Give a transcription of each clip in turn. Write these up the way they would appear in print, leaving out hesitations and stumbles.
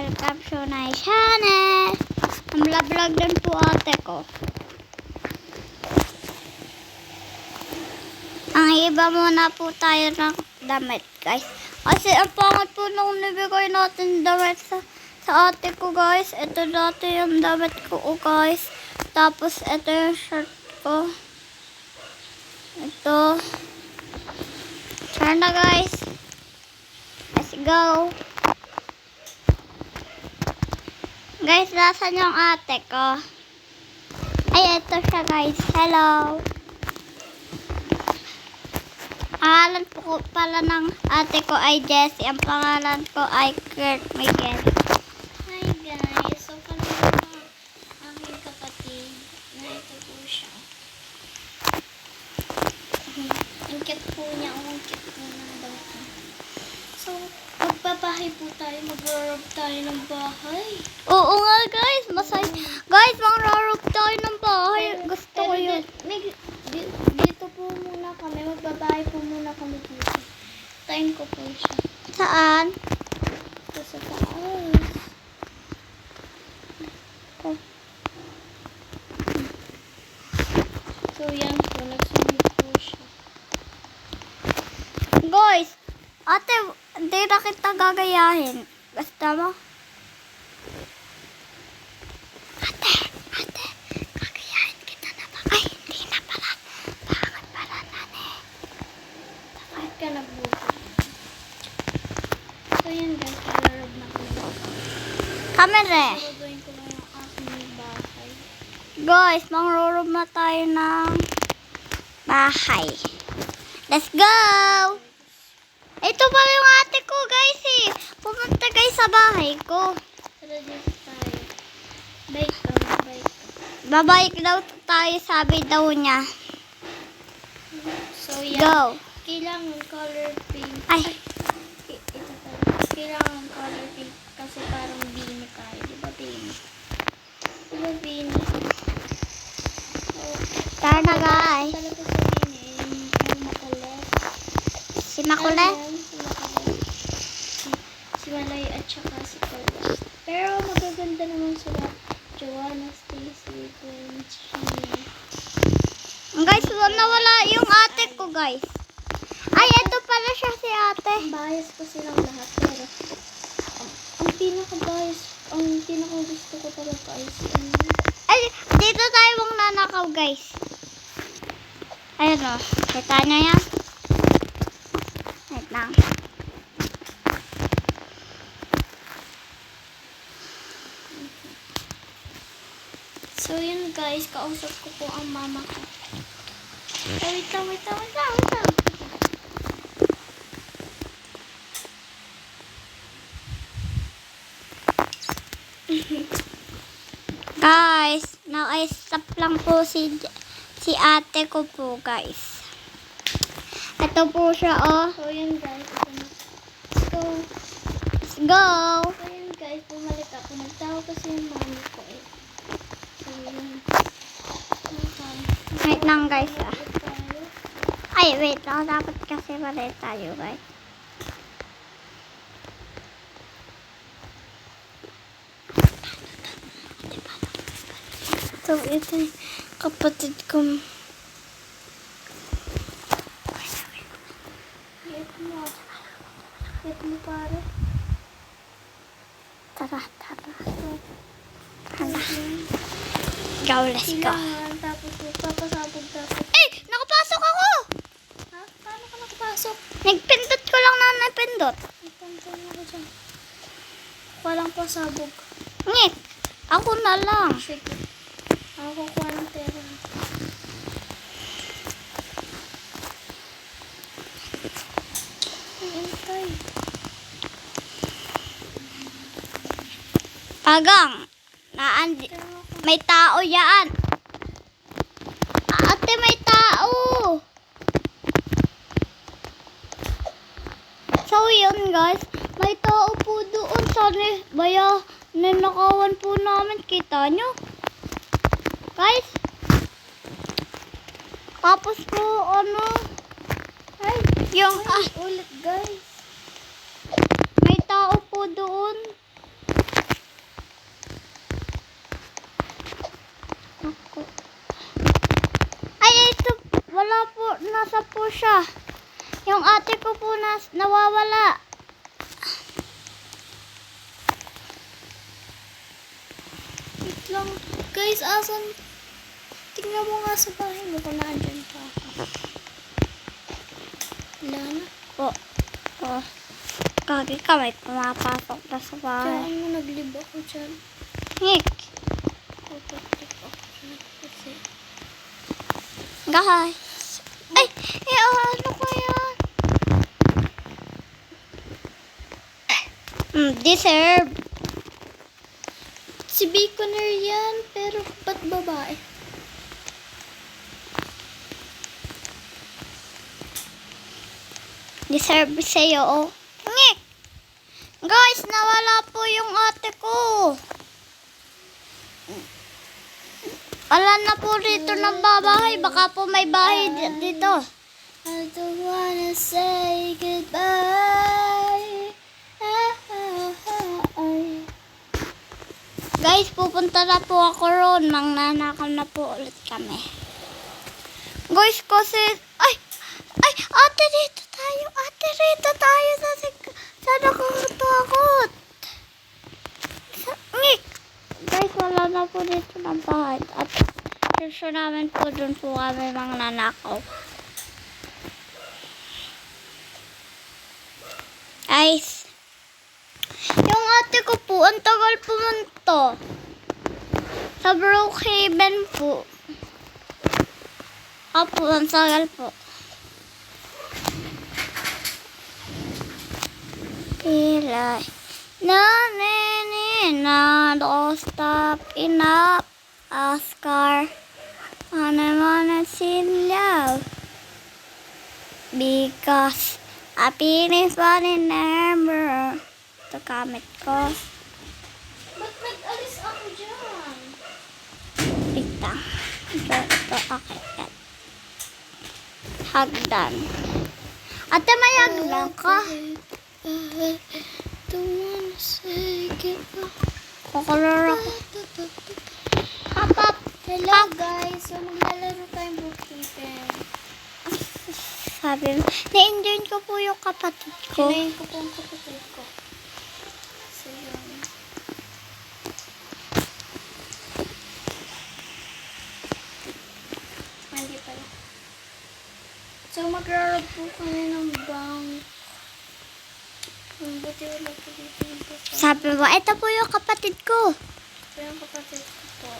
welcome to my channel. Vlog din po ate ko. Ang iba muna po tayo ng damit, guys. Kasi ang pangat po nung nabigay natin damit sa ate ko, guys. Ito dati yung damit ko, guys. Tapos ito yung shirt ko. Ito. Tara na, guys. Let's go. Guys, nasan yung ate ko? Ay, ito siya, guys. Hello. Pangalan po pala ng ate ko ay Jessie. Ang pangalan ko ay Kurt Miguel. Hi guys, so pala ang aking kapatid na ito po siya. Ang cute po niya, ang cute po ng dog. So, magbabahay po tayo, mag-rob tayo ng bahay. Oo nga, guys. Masaya. Guys, mag-rob tayo ng bahay. Gusto ko yun. Dito po muna kami, magbabahay po muna kami dito. Tayin ko po siya. Saan? Ito sa taas. Oh. So, yan po, nagsunod po siya. Guys, ate, hindi na kita gagayahin. Basta mo. Ate, gagayahin kita na ba? Ay, hindi na pala. Bakit pala nani? Bakit ka nagbubo? So, yan guys, malarab na kami. Kamere. Gagawin ko lang ang aking bahay. Guys, mangrorob na tayo ng bahay. Let's go! Ito pala yung ate ko, guys eh. Pumunta guys sa bahay ko. Tara dito tayo. Bike ka, bike ka. Babalik daw tayo, sabi daw niya. So, yan. Go! Kailangan color pink. Ay. Ito pala. Kailangan color pink kasi parang bini tayo. Di ba bini? Di ba bini? So, Tara na, guys. talaga sa bini, yung makulit. Si Makulit. Ayan, si Makulit. Si Malay at saka si Kulit. Pero magaganda naman sila. Joanna, Stacy, Queen, Shania. Guys, nawala yung ate ko, guys. Ay, ito pala siya si ate. Bias ko silang lahat. Pero ang pinaka gusto ko talaga ay si ano. Ay, dito tayo mong nanakaw, guys. Ayun o. Kita niya yan. Wait lang. So yun guys, kausap ko po ang mama ko. Wait lang. Guys, now I stop lang po si ate ko po, guys. Ito po siya, oh. So yun guys, ito na. So Let's go! yun guys, bumalik ako. Nagtawag kasi yung mami ko eh. So yun. Okay. Wait lang, guys, ah. Balik tayo. Ay, wait lang. Dapat kasi pala tayo, guys. So ito yung kapatid ko. Hit mo pare. Tara. So, Hala. Go, let's go. kailangan tapos papasabog dapat. Eh! Nakapasok ako! Ha? Paano ka nakapasok? Nagpindot ko lang na napindot. Ipantay mo ko dyan. Walang pasabog. Ngit! Ako na lang. Sige. Ako kukuha ng pera. Ay, antay. Agang! Kaya ako. May tao yan. Ate, may tao. So, yun guys. May tao po doon. Sana, baya, nanakawan po namin. Kita nyo? Guys. Tapos po, ano. Ay, yung, Ulit guys. may tao po doon. nasa po siya. Yung ate ko po nawawala. Wait lang. Guys, asan? Tingnan mo nga sa bahay mo kung nandyan pa ako. Wala na. Po. Oh. Kagi ka, may pumapasok na sa bahay. Kaya mo naglib ako dyan. Nick. Papatik ako dyan. Kasi Guys. Ay! Ano ko yan? Deserve. si Baconer yan, pero ba't babae? Deserve sa'yo, oh. Ngik! Guys, nawala po yung ate ko. Wala na po rito ng babahay. Baka po may bahay dito. I don't wanna say goodbye. Guys, pupunta na po ako ron. Mangnanakaw na po ulit kami. Guys, kasi... Ay! Ate, dito tayo. Ate, dito tayo. Sa nakakatakot. Ngik! Guys, wala na po dito ng bahay. At gusto namin po dun po kami mangnanakaw. Guys, yung ate ko po, ang tagal pumunta. Sa Brookhaven po. Apo, ang tagal po. Pilay. Don't stop enough, Oscar. Wanna see love. Because happiness running number. Ito gamit ko. Ba't nag-alis ako dyan? Pita. Ito okay. Yan. Hagdan. Ate, may hagdan ka? Don't wanna say goodbye. Kukulor ako. Hapap. Hello guys, so maglalaro tayong Brookhaven. Sabi mo, na-enjoy ko po yung kapatid ko. Kinain ko po ang kapatid ko. So yun. Hindi pala. So maglaro po kami ng bank. Buti wala po dito yung papa. Sabi mo, ito po yung kapatid ko. Ito yung kapatid ko po.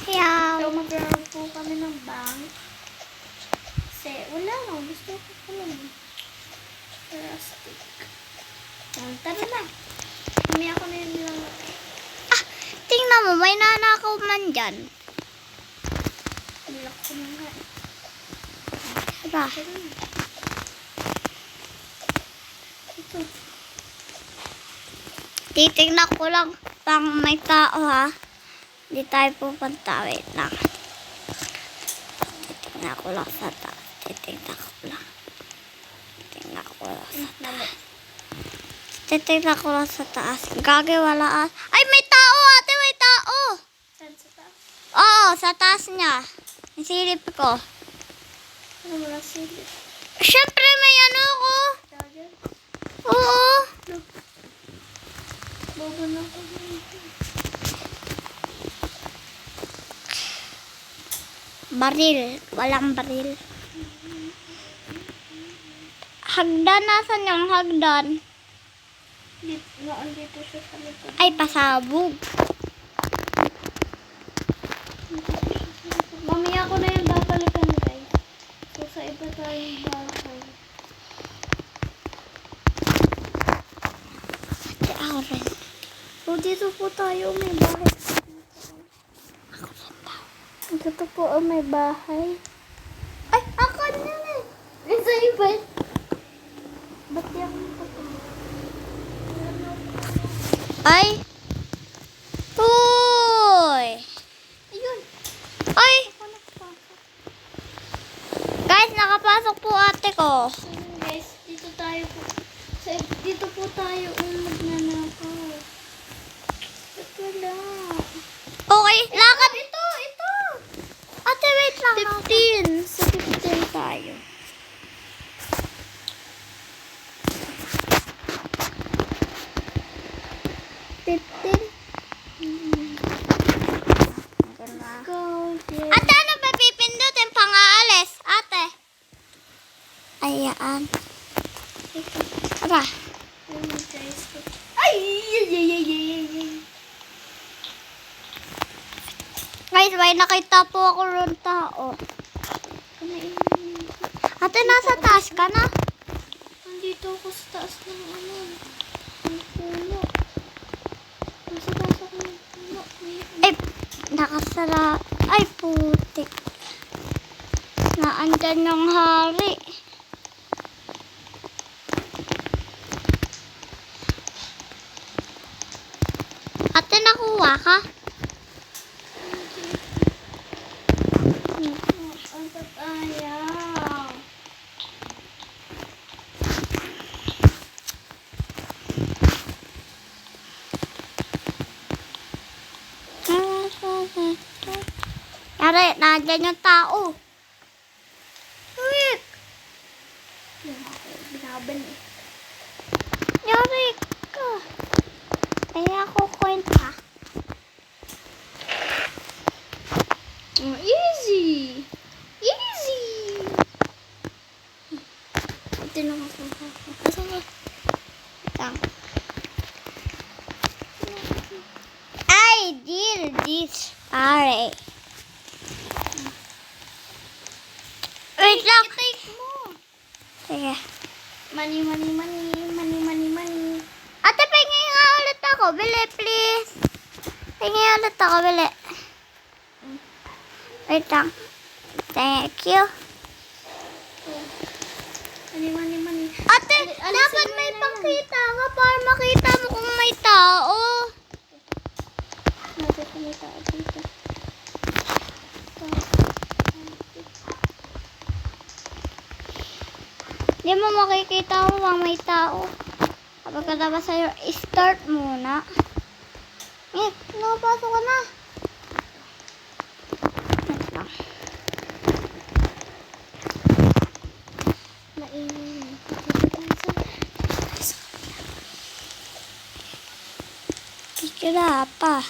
Yaw. So maglaro po kami ng bank. Kasi wala nga. Gusto ko po lang. Plastic. Tara na. Mamaya ako na yung nilalagay. Tingnan mo, may nanakaw man dyan. Lock ko na nga. Diba? Tara na. Ito. Titignan ko lang pang may tao, ha. Hindi tayo pupunta. Wait lang. Titignan ko lang sa taas. Titignan ko lang sa taas. Gagawala. Ay, may tao, ate. May tao. Saan sa taas? Oo, sa taas niya. Nasilip ko. Ano mo lang silip? Siyempre, may ano ko. Dagger? Oo. Bobo na ako dito. Baril. Walang baril. Hagdan. Nasaan yung hagdan? Andito siya sa likod. Ay, pasabog. Mamaya ko na yung babalikan guys. So sa iba tayong bahay. Ate Auren. So dito po tayo may bahay. Dito po may bahay. Ay, ako na eh. Isa iba. Ba't yung Ay. Uy. ayun. Ay. Ako nakapasok. Guys, nakapasok po ate ko. So guys, dito tayo po. Dito po tayo magnanakaw. Ba't wala? Okay, lakad. Ito. Ate, wait lang. 15. Sa 15 tayo. 15. Ganda. Go, yeah. Ate, ano ba pipindutin pang aalis? Ate. Ayan. Aba. Ay! Ay! Guys, may nakita po ako ron tao. Ate, nasa taas ka na? Nandito ako sa taas ng ano. Ng puno. Nasa taas ako ng puno. Ay, nakasara. Ay, putik. Naandyan yung hari. Ate, nakuha ka? Ang ayaw. Yari, nandyan yung tao. Wait. Yan ako. Binaban eh. Yari ka. Kaya ako kwenta. Easy. Easy. Ito na ako. Asa ka? Lang. I did this. Pare. Wait lang. Take mo. Sige. Money, money, money. Money, money, money. Ate, pengi nga ulit ako. Bili, please. Pengi ulit ako. Bili. Wait lang. Thank you. Money, money, money. Ate, Alisin dapat mo may na. pangkita ka para makita mo kung may tao. Natin kung may tao dito. Hindi mo makikita mo bang may tao. Kapag katapos sa'yo, start muna. Napasok ka na. Wait lang. Maingay. Kikira pa.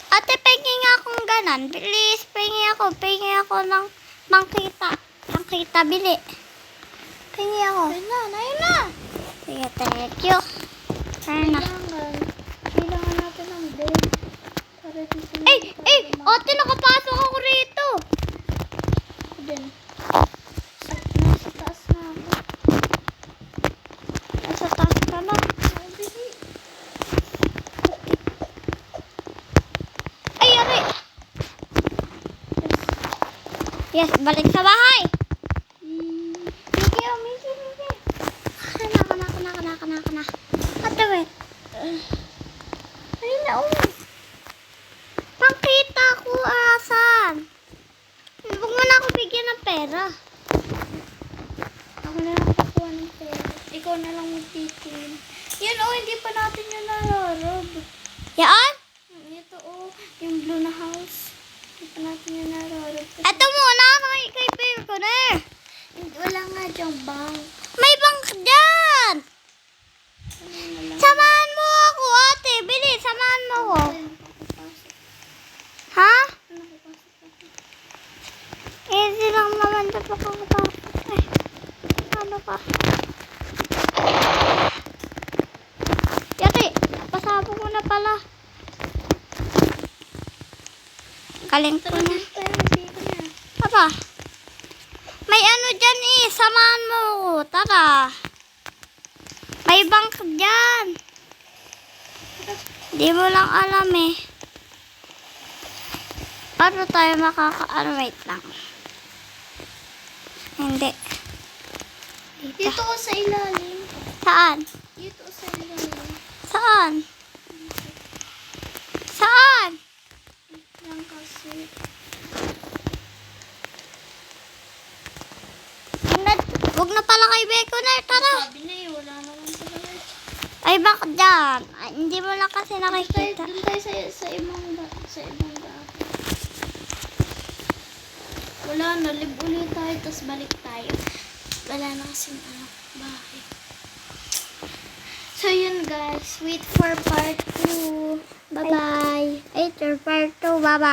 Ate, pengi nga akong ganan. Please, pengi ako. Pengi ako ng mangkita. Mangkita, bili. Pengi ako. Ayun na. Sige, thank you. Ayun na. Kailangan natin ng bed. Para dito na Ate, nakapasok ako rito. din. Nasa taas na ako. Nasa taas ka na. Ay, dali. Ay, yari. Yes, balik sa bahay. Miki, Miki. Kana. Ate, wait. Ayun na, Pangkita ko, asan? Huwag mo na ako bigyan ng pera. Ako na lang kukuha ng pera. Ikaw na lang magtitin. Yan, hindi pa natin yung nararab. Yan? Ito, yung blue na house. Hindi pa natin yung nararab. Ito muna, kay pair ko na eh. Wala nga diyang bank. May bank dyan. Ano na lang. Samahan mo ako, ate. Bilis, samahan mo ako. Ayun, papapasok. Ha? Nakapasok ako. Easy lang naman ito pagkakapasok. Ay, ano ka? Yari, pasabog mo na pala. Galing ko Tara na. dito tayo, dito na. Tara. May ano dyan eh. Samahan mo ako. Tara. May bank dyan. Di mo lang alam eh. Paano tayo wait lang. Hindi. Dito ko sa ilalim. Saan? Dito sa ilalim. Saan? Saan? Lang kasi. Huwag na pala kay Beko na. Tara. Sabi na wala naman sa bahay. Ay, bank dyan. Ay, hindi mo lang kasi nakikita. Doon tayo sa ibang daan. Wala na, live ulit tayo, tapos balik tayo. Wala na kasing bahay. So So, yun guys. Wait for part 2. Bye-bye. Ay, part 2. Bye-bye.